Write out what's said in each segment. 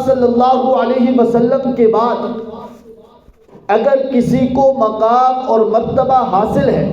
صلی اللہ علیہ وسلم کے بعد اگر کسی کو مقام اور مرتبہ حاصل ہے،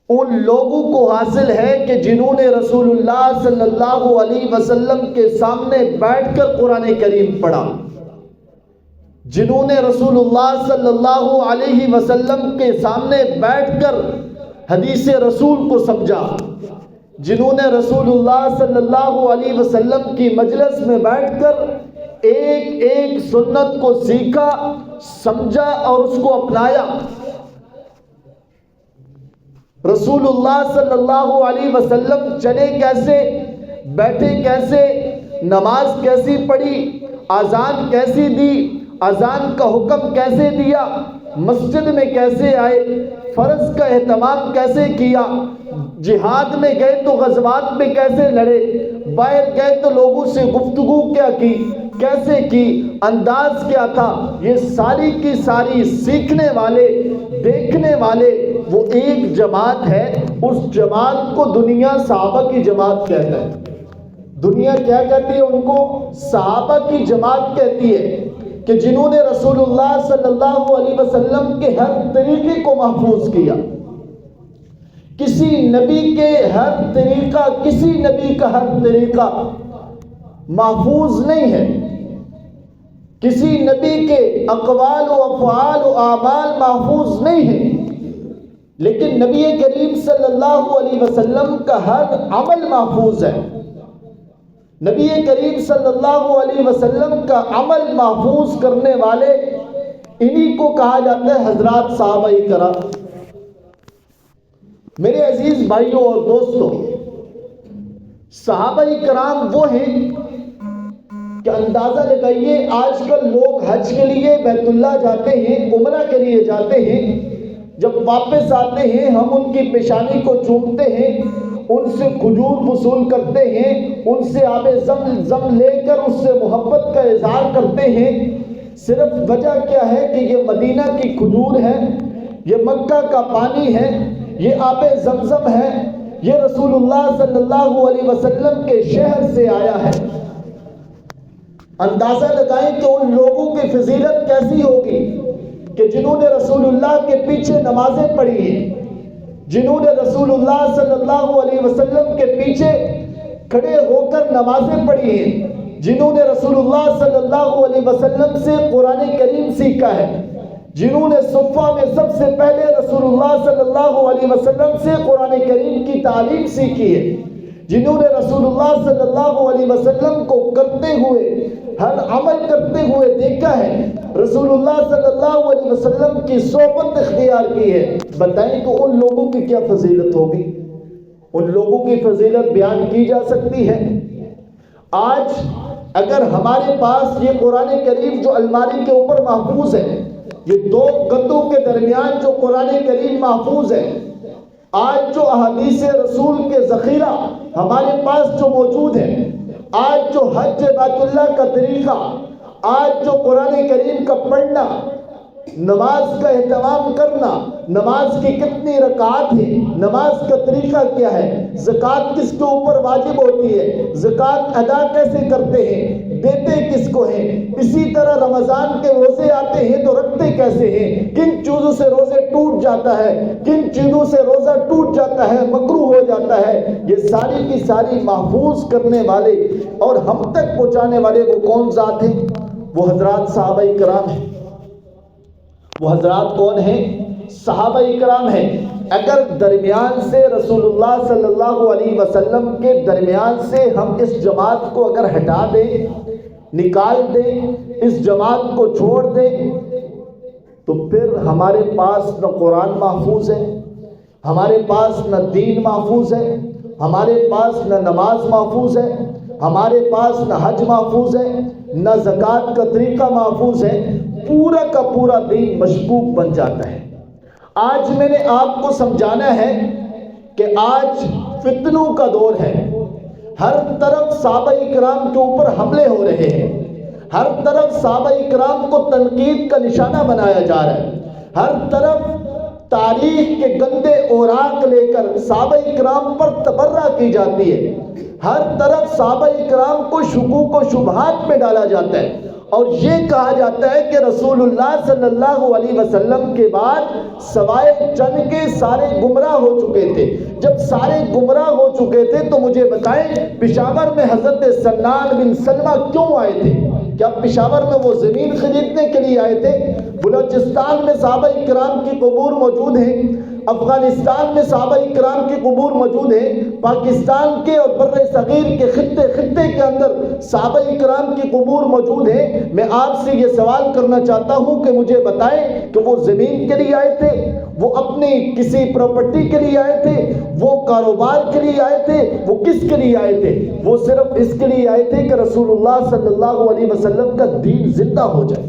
ان لوگوں کو حاصل ہے کہ جنہوں نے رسول اللہ صلی اللہ علیہ وسلم کے سامنے بیٹھ کر قرآن کریم پڑھا، جنہوں نے رسول اللہ صلی اللہ علیہ وسلم کے سامنے بیٹھ کر حدیث رسول کو سمجھا، جنہوں نے رسول اللہ صلی اللہ علیہ وسلم کی مجلس میں بیٹھ کر ایک ایک سنت کو سیکھا، سمجھا اور اس کو اپنایا۔ رسول اللہ صلی اللہ علیہ وسلم چلے کیسے، بیٹھے کیسے، نماز کیسی پڑھی، اذان کیسی دی، اذان کا حکم کیسے دیا، مسجد میں کیسے آئے، فرض کا اہتمام کیسے کیا، جہاد میں گئے تو غزوات میں کیسے لڑے، باہر گئے تو لوگوں سے گفتگو کیا کی، کیسے کی، انداز کیا تھا، یہ ساری کی ساری سیکھنے والے، دیکھنے والے وہ ایک جماعت ہے۔ اس جماعت کو دنیا صحابہ کی جماعت کہتا ہے۔ دنیا کیا کہتی ہے ان کو؟ صحابہ کی جماعت کہتی ہے، کہ جنہوں نے رسول اللہ صلی اللہ علیہ وسلم کے ہر طریقے کو محفوظ کیا۔ کسی نبی کے ہر طریقہ، کسی نبی کا ہر طریقہ محفوظ نہیں ہے، کسی نبی کے اقوال و افعال و اعمال محفوظ نہیں ہیں، لیکن نبی کریم صلی اللہ علیہ وسلم کا ہر عمل محفوظ ہے۔ نبی کریم صلی اللہ علیہ وسلم کا عمل محفوظ کرنے والے انہی کو کہا جاتا ہے حضرات صحابہ کرام۔ میرے عزیز بھائیوں اور دوستوں، صحابہ کرام وہ ہیں کہ اندازہ لگائیے آج کل لوگ حج کے لیے بیت اللہ جاتے ہیں، عمرہ کے لیے جاتے ہیں، جب واپس آتے ہیں ہم ان کی پیشانی کو چومتے ہیں، ان سے کھجور وصول کرتے ہیں، ان سے آب زمزم لے کر اس سے محبت کا اظہار کرتے ہیں۔ صرف وجہ کیا ہے کہ یہ مدینہ کی کھجور ہے، یہ مکہ کا پانی ہے، یہ آب زمزم ہے، یہ رسول اللہ صلی اللہ علیہ وسلم کے شہر سے آیا ہے۔ اندازہ لگائیں کہ ان لوگوں کی فضیلت کیسی ہوگی کہ جنہوں نے رسول اللہ کے پیچھے نمازیں پڑھی ہیں، جنہوں نے رسول اللہ صلی اللہ علیہ وسلم کے پیچھے کھڑے ہو کر نمازیں پڑھی ہیں، جنہوں نے رسول اللہ صلی اللہ علیہ وسلم سے قرآن کریم سیکھا ہے، جنہوں نے صفہ میں سب سے پہلے رسول اللہ صلی اللہ علیہ وسلم سے قرآن کریم کی تعلیم سیکھی ہے، جنہوں نے رسول اللہ صلی اللہ علیہ وسلم کو کرتے ہوئے، ہر عمل کرتے ہوئے دیکھا ہے، رسول اللہ صلی اللہ علیہ وسلم کی صحبت اختیار کی ہے۔ بتائیں کہ ان لوگوں کی کیا فضیلت ہوگی؟ ان لوگوں کی فضیلت بیان کی جا سکتی ہے؟ آج اگر ہمارے پاس یہ قرآن کریم جو الماری کے اوپر محفوظ ہے، یہ دو گدوں کے درمیان جو قرآن کریم محفوظ ہے، آج جو احادیث رسول کے ذخیرہ ہمارے پاس جو موجود ہے، آج جو حج بیت اللہ کا طریقہ، آج جو قرآن کریم کا پڑھنا، نماز کا اہتمام کرنا، نماز کی کتنی رکعات ہیں، نماز کا طریقہ کیا ہے، زکوٰۃ کس کے اوپر واجب ہوتی ہے، زکوٰۃ ادا کیسے کرتے ہیں، دیتے کس کو ہیں، اسی طرح رمضان کے روزے آتے ہیں تو رکھتے کیسے ہیں، کن چیزوں سے روزے ٹوٹ جاتا ہے، کن چیزوں سے روزہ ٹوٹ جاتا ہے، مکروہ ہو جاتا ہے، یہ ساری کی ساری محفوظ کرنے والے اور ہم تک پہنچانے والے وہ کون ذات ہیں؟ وہ حضرات صحابہ کرام ہیں۔ وہ حضرات کون ہیں؟ صحابہ کرام ہیں۔ اگر درمیان سے رسول اللہ صلی اللہ علیہ وسلم کے درمیان سے ہم اس جماعت کو اگر ہٹا دیں، نکال دیں، اس جماعت کو چھوڑ دیں، تو پھر ہمارے پاس نہ قرآن محفوظ ہے، ہمارے پاس نہ دین محفوظ ہے، ہمارے پاس نہ نماز محفوظ ہے، ہمارے پاس نہ حج محفوظ ہے، نہ زکوٰۃ کا طریقہ محفوظ ہے، پورا کا پورا دین مشکوک بن جاتا ہے۔ آج میں نے آپ کو سمجھانا ہے کہ آج فتنوں کا دور ہے، ہر طرف صحابہ کرام کے اوپر حملے ہو رہے ہیں، ہر طرف صحابہ کرام کو تنقید کا نشانہ بنایا جا رہا ہے، ہر طرف تاریخ کے گندے اوراق لے کر صحابہ کرام پر تبرہ کی جاتی ہے، ہر طرف صحابہ کرام کو شکوک و شبہات میں ڈالا جاتا ہے، اور یہ کہا جاتا ہے کہ رسول اللہ صلی اللہ علیہ وسلم کے بعد سوائے چند کے سارے گمراہ ہو چکے تھے۔ جب سارے گمراہ ہو چکے تھے تو مجھے بتائیں پشاور میں حضرت سنان بن سلمہ کیوں آئے تھے؟ کیا پشاور میں وہ زمین خریدنے کے لیے آئے تھے؟ بلوچستان میں صحابہ کرام کی قبور موجود ہیں، افغانستان میں صحابہ کرام کی قبور موجود ہیں، پاکستان کے اور بر صغیر کے خطے کے اندر صحابہ کرام کی قبور موجود ہیں۔ میں آپ سے یہ سوال کرنا چاہتا ہوں کہ مجھے بتائیں کہ وہ زمین کے لیے آئے تھے، وہ اپنی کسی پراپرٹی کے لیے آئے تھے، وہ کاروبار کے لیے آئے تھے، وہ کس کے لیے آئے تھے؟ وہ صرف اس کے لیے آئے تھے کہ رسول اللہ صلی اللہ علیہ وسلم کا دین زندہ ہو جائے۔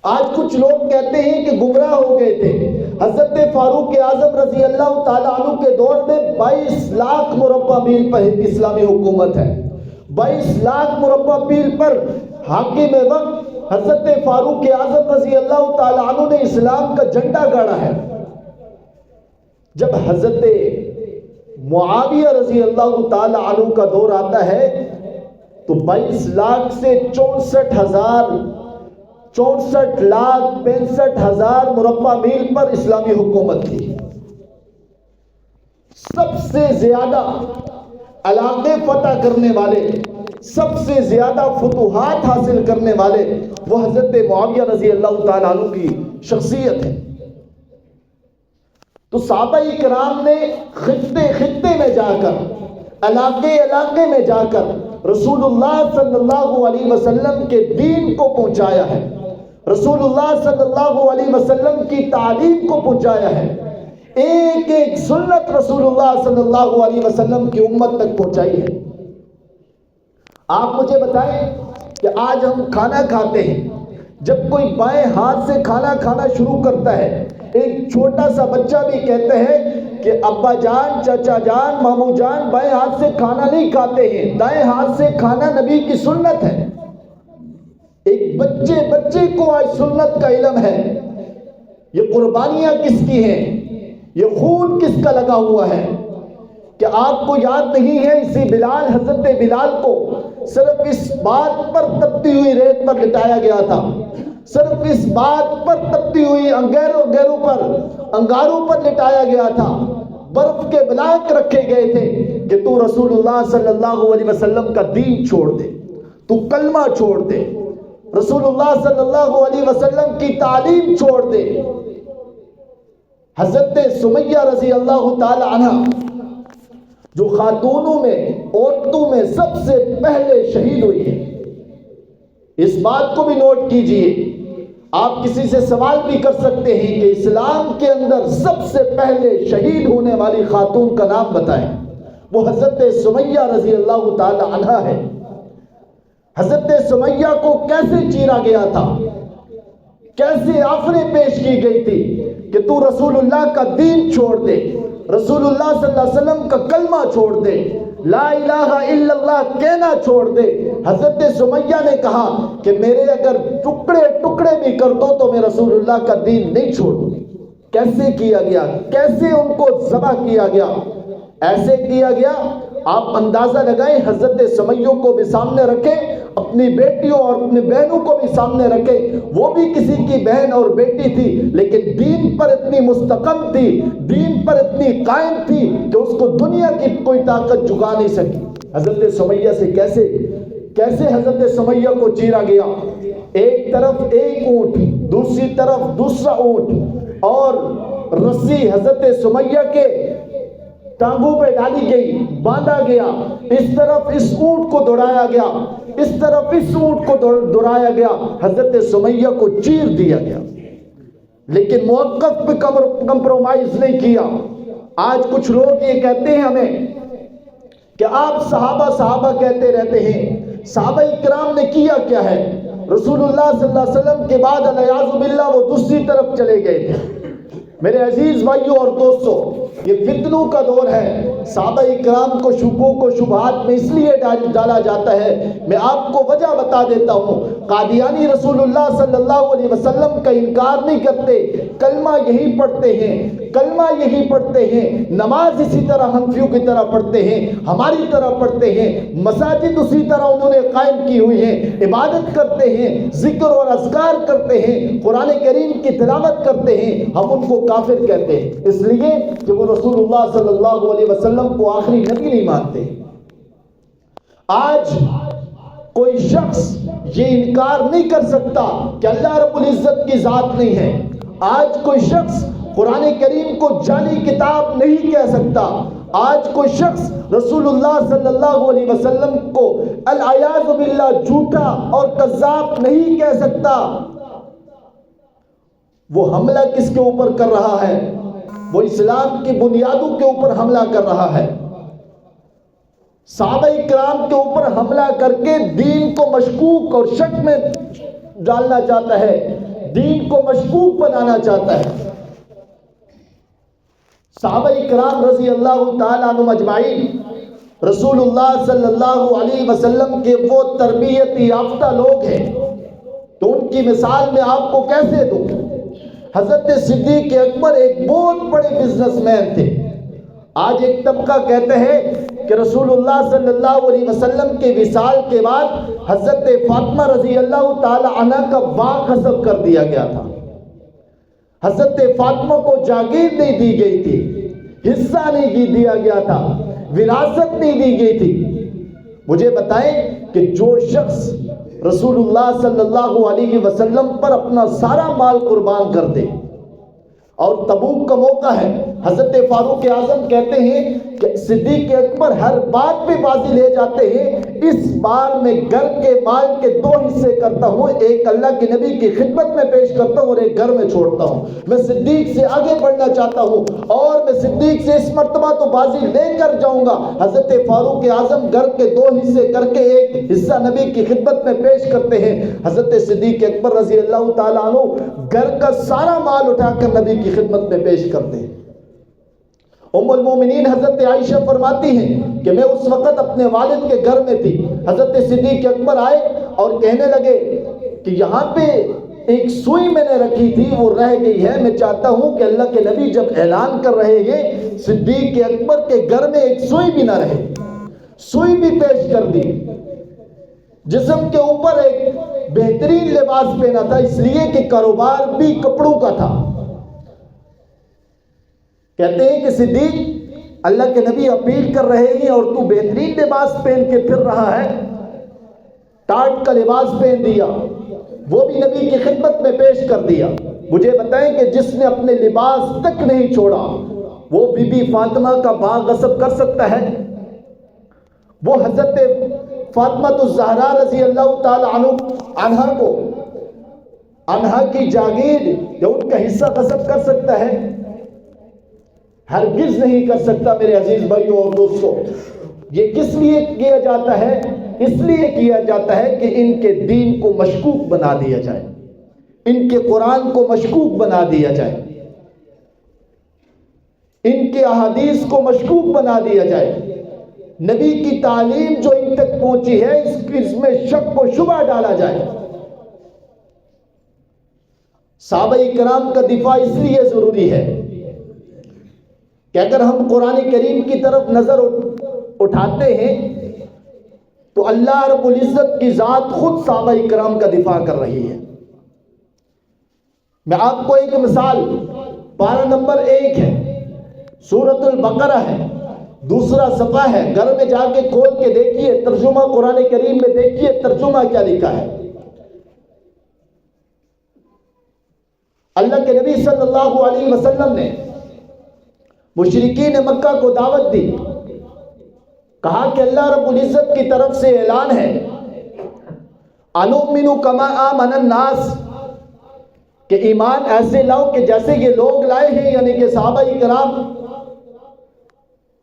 آج کچھ لوگ کہتے ہیں کہ گمراہ ہو گئے تھے۔ حضرت فاروق اعظم رضی اللہ تعالیٰ عنہ کے دور میں 22 لاکھ مربع میل پر اسلامی حکومت ہے، 22 لاکھ مربع میل پر حاکم وقت حضرت فاروق اعظم رضی اللہ تعالیٰ عنہ نے اسلام کا جھنڈا گاڑا ہے۔ جب حضرت معاویہ رضی اللہ تعالیٰ عنہ کا دور آتا ہے تو 22 لاکھ سے 64 لاکھ 65 ہزار مربع میل پر اسلامی حکومت تھی۔ سب سے زیادہ علاقے فتح کرنے والے، سب سے زیادہ فتوحات حاصل کرنے والے وہ حضرت معاویہ رضی اللہ تعالیٰ عنہ کی شخصیت ہے۔ تو صحابہ کرام نے خطے میں جا کر، علاقے میں جا کر رسول اللہ صلی اللہ علیہ وسلم کے دین کو پہنچایا ہے، رسول اللہ صلی اللہ علیہ وسلم کی تعلیم کو پہنچایا ہے، ایک ایک سنت رسول اللہ صلی اللہ علیہ وسلم کی امت تک پہنچائی ہے۔ آپ مجھے بتائیں کہ آج ہم کھانا کھاتے ہیں، جب کوئی بائیں ہاتھ سے کھانا کھانا شروع کرتا ہے، ایک چھوٹا سا بچہ بھی کہتے ہیں کہ ابا جان، چچا جان، مامو جان بائیں ہاتھ سے کھانا نہیں کھاتے ہیں، دائیں ہاتھ سے کھانا نبی کی سنت ہے۔ ایک بچے کو آج سنت کا علم ہے، یہ قربانیاں کس کی ہیں، یہ خون کس کا لگا ہوا ہے۔ کہ آپ کو یاد نہیں ہے اسی حضرت بلال کو صرف اس بات پر تپتی ہوئی ریت پر لٹایا گیا تھا، صرف اس بات پر تپتی ہوئی انگاروں پر لٹایا گیا تھا، برف کے بلاک رکھے گئے تھے کہ تو رسول اللہ صلی اللہ علیہ وسلم کا دین چھوڑ دے، تو کلمہ چھوڑ دے، رسول اللہ صلی اللہ علیہ وسلم کی تعلیم چھوڑ دے۔ حضرت سمیہ رضی اللہ تعالی عنہ جو خاتونوں میں، عورتوں میں سب سے پہلے شہید ہوئی ہے، اس بات کو بھی نوٹ کیجئے۔ آپ کسی سے سوال بھی کر سکتے ہیں کہ اسلام کے اندر سب سے پہلے شہید ہونے والی خاتون کا نام بتائیں، وہ حضرت سمیہ رضی اللہ تعالی عنہ ہے۔ حضرت سمیہ کو کیسے چیرا گیا تھا، کیسے آفریں پیش کی گئی تھی کہ تو رسول اللہ کا دین چھوڑ دے، رسول اللہ صلی اللہ علیہ وسلم کا کلمہ چھوڑ دے، لا الہ الا اللہ کہنا چھوڑ دے۔ حضرت سمیہ نے کہا کہ میرے اگر ٹکڑے بھی کر دو تو میں رسول اللہ کا دین نہیں چھوڑوں گی۔ کیسے کیا گیا، کیسے ان کو ذبح کیا گیا؟ ایسے کیا گیا، آپ اندازہ لگائیں، حضرت سمیہ کو بھی سامنے رکھیں، اپنی بیٹیوں اور اپنی بہنوں کو بھی سامنے رکھیں، وہ بھی کسی کی بہن اور بیٹی تھی لیکن دین پر اتنی مستقم تھی، دین پر اتنی قائم تھی کہ اس کو دنیا کی کوئی طاقت جھکا نہیں سکی۔ حضرت سمیہ سے کیسے حضرت سمیہ کو چیرا گیا، ایک طرف ایک اونٹ، دوسری طرف دوسرا اونٹ، اور رسی حضرت سمیہ کے ٹانگوں پہ ڈالی گئی، باندھا گیا، اس طرف اس اونٹ کو دوڑایا گیا، اس طرف اس اونٹ کو دوڑایا گیا، حضرت سمیہ کو چیر دیا گیا، لیکن موقف پہ کمپرومائز نہیں کیا۔ آج کچھ لوگ یہ کہتے ہیں ہمیں کہ آپ صحابہ کہتے رہتے ہیں، صحابہ اکرام نے کیا کیا ہے؟ رسول اللہ صلی اللہ علیہ وسلم کے بعد والعیاذ باللہ وہ دوسری طرف چلے گئے تھے۔ میرے عزیز بھائیوں اور دوستوں، یہ فتنوں کا دور ہے. صحابہ اکرام کو شکوک و شبہات میں اس لیے ڈالا جاتا ہے. میں آپ کو وجہ بتا دیتا ہوں. قادیانی رسول اللہ صلی اللہ علیہ وسلم کا انکار نہیں کرتے, کلمہ یہی پڑھتے ہیں, کلمہ یہی پڑھتے ہیں, نماز اسی طرح حنفیوں کی طرح پڑھتے ہیں, ہماری طرح پڑھتے ہیں, مساجد اسی طرح انہوں نے قائم کی ہوئی ہیں, عبادت کرتے ہیں, ذکر اور اذکار کرتے ہیں, قرآن کریم کی تلاوت کرتے ہیں. ہم ان کو کافر کہتے ہیں اس لیے کہ وہ رسول اللہ صلی اللہ علیہ وسلم کو آخری نبی نہیں مانتے. آج کوئی شخص یہ انکار نہیں کر سکتا کہ اللہ رب العزت کی ذات نہیں ہے. آج کوئی شخص قرآن کریم کو جعلی کتاب نہیں کہہ سکتا. آج کوئی شخص رسول اللہ صلی اللہ علیہ وسلم کو العیاذ باللہ جھوٹا اور کذاب نہیں کہہ سکتا. وہ حملہ کس کے اوپر کر رہا ہے؟ وہ اسلام کی بنیادوں کے اوپر حملہ کر رہا ہے. صحابہ اکرام کے اوپر حملہ کر کے دین کو مشکوک اور شک میں ڈالنا چاہتا ہے, دین کو مشکوک بنانا چاہتا ہے. صحابہ اکرام رضی اللہ تعالیٰ عنہم اجمعین رسول اللہ صلی اللہ علیہ وسلم کے وہ تربیت یافتہ لوگ ہیں تو ان کی مثال میں آپ کو کیسے دوں. حضرت صدیق اکبر ایک بہت بڑے بزنس مین تھے. آج ایک طبقہ کہتے ہیں کہ رسول اللہ صلی اللہ علیہ وسلم کے وصال کے بعد حضرت فاطمہ رضی اللہ تعالی عنہ کا باغ غصب کر دیا گیا تھا. حضرت فاطمہ کو جاگیر نہیں دی گئی تھی, حصہ نہیں دیا گیا تھا, وراثت نہیں دی گئی تھی. مجھے بتائیں کہ جو شخص رسول اللہ صلی اللہ علیہ وسلم پر اپنا سارا مال قربان کر دے, اور تبوک کا موقع ہے, حضرت فاروق اعظم کہتے ہیں کہ صدیق اکبر ہر بات پہ بازی لے جاتے ہیں, اس بار میں گھر کے مال کے 2 حصے کرتا ہوں, ایک اللہ کے نبی کی خدمت میں پیش کرتا ہوں اور ایک گھر میں چھوڑتا ہوں. میں صدیق سے آگے بڑھنا چاہتا ہوں اور میں صدیق سے اس مرتبہ تو بازی لے کر جاؤں گا. حضرت فاروق اعظم گھر کے 2 حصے کر کے ایک حصہ نبی کی خدمت میں پیش کرتے ہیں. حضرت صدیق اکبر رضی اللہ تعالیٰ عنہ گھر کا سارا مال اٹھا کر نبی کی خدمت میں پیش کرتے ہیں. ام المومنین حضرت عائشہ فرماتی ہیں کہ میں اس وقت اپنے والد کے گھر میں تھی. حضرت صدیق اکبر آئے اور کہنے لگے کہ یہاں پہ ایک سوئی میں نے رکھی تھی, وہ رہ گئی ہے, میں چاہتا ہوں کہ اللہ کے نبی جب اعلان کر رہے ہیں صدیق اکبر کے گھر میں ایک سوئی بھی نہ رہے. سوئی بھی پیش کر دی. جسم کے اوپر ایک بہترین لباس پہنا تھا اس لیے کہ کاروبار بھی کپڑوں کا تھا. کہتے ہیں کہ صدیق اللہ کے نبی اپیل کر رہے ہیں اور تو بہترین لباس پہن کے پھر رہا ہے. ٹاٹ کا لباس پہن دیا, وہ بھی نبی کی خدمت میں پیش کر دیا. مجھے بتائیں کہ جس نے اپنے لباس تک نہیں چھوڑا وہ بی بی فاطمہ کا باغ غصب کر سکتا ہے؟ وہ حضرت فاطمہ الزہرا رضی اللہ تعالی عنہا کو عنہا کی جاگیر یا ان کا حصہ غصب کر سکتا ہے؟ ہرگز نہیں کر سکتا. میرے عزیز بھائیوں اور دوستوں, یہ کس لیے کیا جاتا ہے؟ اس لیے کیا جاتا ہے کہ ان کے دین کو مشکوک بنا دیا جائے, ان کے قرآن کو مشکوک بنا دیا جائے, ان کے احادیث کو مشکوک بنا دیا جائے. نبی کی تعلیم جو ان تک پہنچی ہے اس میں شک و شبہ ڈالا جائے. صحابہ کرام کا دفاع اس لیے ضروری ہے کہ اگر ہم قرآن کریم کی طرف نظر اٹھاتے ہیں تو اللہ رب العزت کی ذات خود صحابہ کرام کا دفاع کر رہی ہے. میں آپ کو ایک مثال, پارہ نمبر 1 ہے, سورۃ البقرہ ہے, 2 صفحہ ہے, گھر میں جا کے کھول کے دیکھیے, ترجمہ قرآن کریم میں دیکھیے ترجمہ کیا لکھا ہے. اللہ کے نبی صلی اللہ علیہ وسلم نے مشرکین مکہ کو دعوت دی, کہا کہ اللہ رب العزت کی طرف سے اعلان ہے انؤمن کما آمن الناس, کہ ایمان ایسے لاؤ کہ جیسے یہ لوگ لائے ہیں, یعنی کہ صحابہ کرام.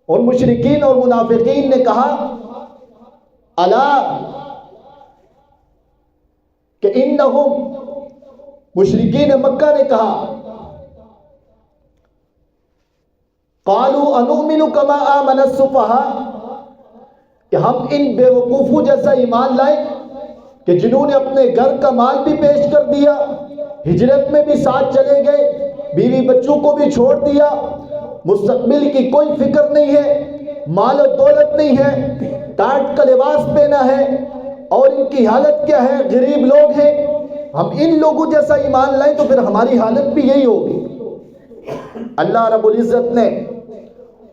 اور مشرکین اور منافقین نے کہا الا کہ انہم, مشرکین مکہ نے کہا قالوا انؤمن كما آمن السفهاء، کہ ہم ان بے وقوفوں جیسا ایمان لائیں کہ جنہوں نے اپنے گھر کا مال بھی پیش کر دیا، ہجرت میں بھی ساتھ چلے گئے، بیوی بچوں کو بھی چھوڑ دیا، مستقبل کی کوئی فکر نہیں ہے، مال و دولت نہیں ہے، ٹاٹ کا لباس پہنا ہے، اور ان کی حالت کیا ہے؟ غریب لوگ ہیں۔ ہم ان لوگوں جیسا ایمان لائیں تو پھر ہماری حالت بھی یہی ہوگی۔ اللہ رب العزت نے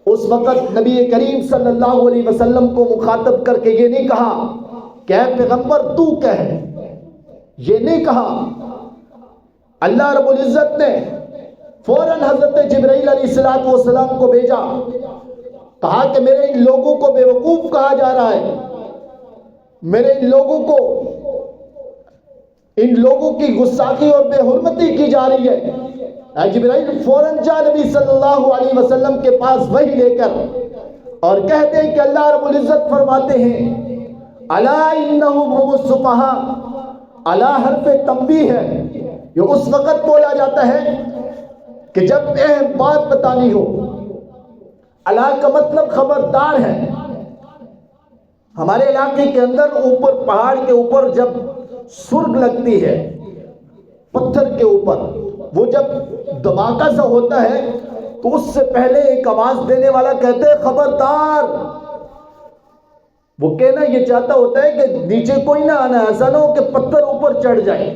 اس وقت نبی کریم صلی اللہ علیہ وسلم کو مخاطب کر کے یہ نہیں کہا کہ اے پیغمبر تو کہہ، یہ نہیں کہا۔ اللہ رب العزت نے فوراً حضرت جبرائیل علیہ السلام کو بھیجا، کہا کہ میرے ان لوگوں کو بے وقوف کہا جا رہا ہے، میرے ان لوگوں کی گستاخی اور بے حرمتی کی جا رہی ہے۔ جبرائیل فوراً جا نبی صلی اللہ علیہ وسلم کے پاس وحی لے کر اور کہتے ہیں کہ اللہ رب العزت فرماتے ہیں الا انہم هم السفہاء۔ الا حرف تنبیہ ہے، یہ اس وقت بولا جاتا ہے کہ جب اہم بات بتانی ہو۔ الا کا مطلب خبردار ہے۔ ہمارے علاقے کے اندر اوپر پہاڑ کے اوپر جب سرگ لگتی ہے پتھر کے اوپر، وہ جب دھماکہ سا ہوتا ہے تو اس سے پہلے ایک آواز دینے والا کہتے ہیں خبردار۔ وہ کہنا یہ چاہتا ہوتا ہے کہ نیچے کوئی نہ آنا، ایسا نہ ہو کہ پتھر اوپر چڑھ جائے۔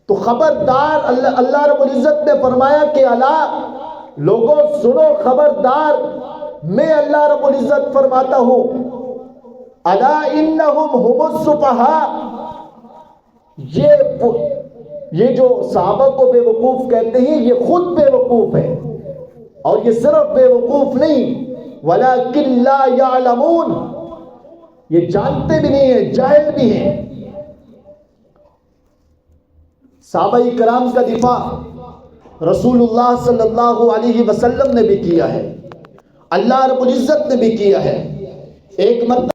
تو خبردار، اللہ رب العزت نے فرمایا کہ اللہ لوگوں سنو خبردار، میں اللہ رب العزت فرماتا ہوں الا انہم هم السفہاء۔ یہ جو صحابہ کو بے وقوف کہتے ہیں یہ خود بے وقوف ہے، اور یہ صرف بے وقوف نہیں ولیکن لا یعلمون، یہ جانتے بھی نہیں ہیں، جاہل بھی ہیں۔ صحابہ کرام کا دفاع رسول اللہ صلی اللہ علیہ وسلم نے بھی کیا ہے، اللہ رب العزت نے بھی کیا ہے۔ ایک مرتبہ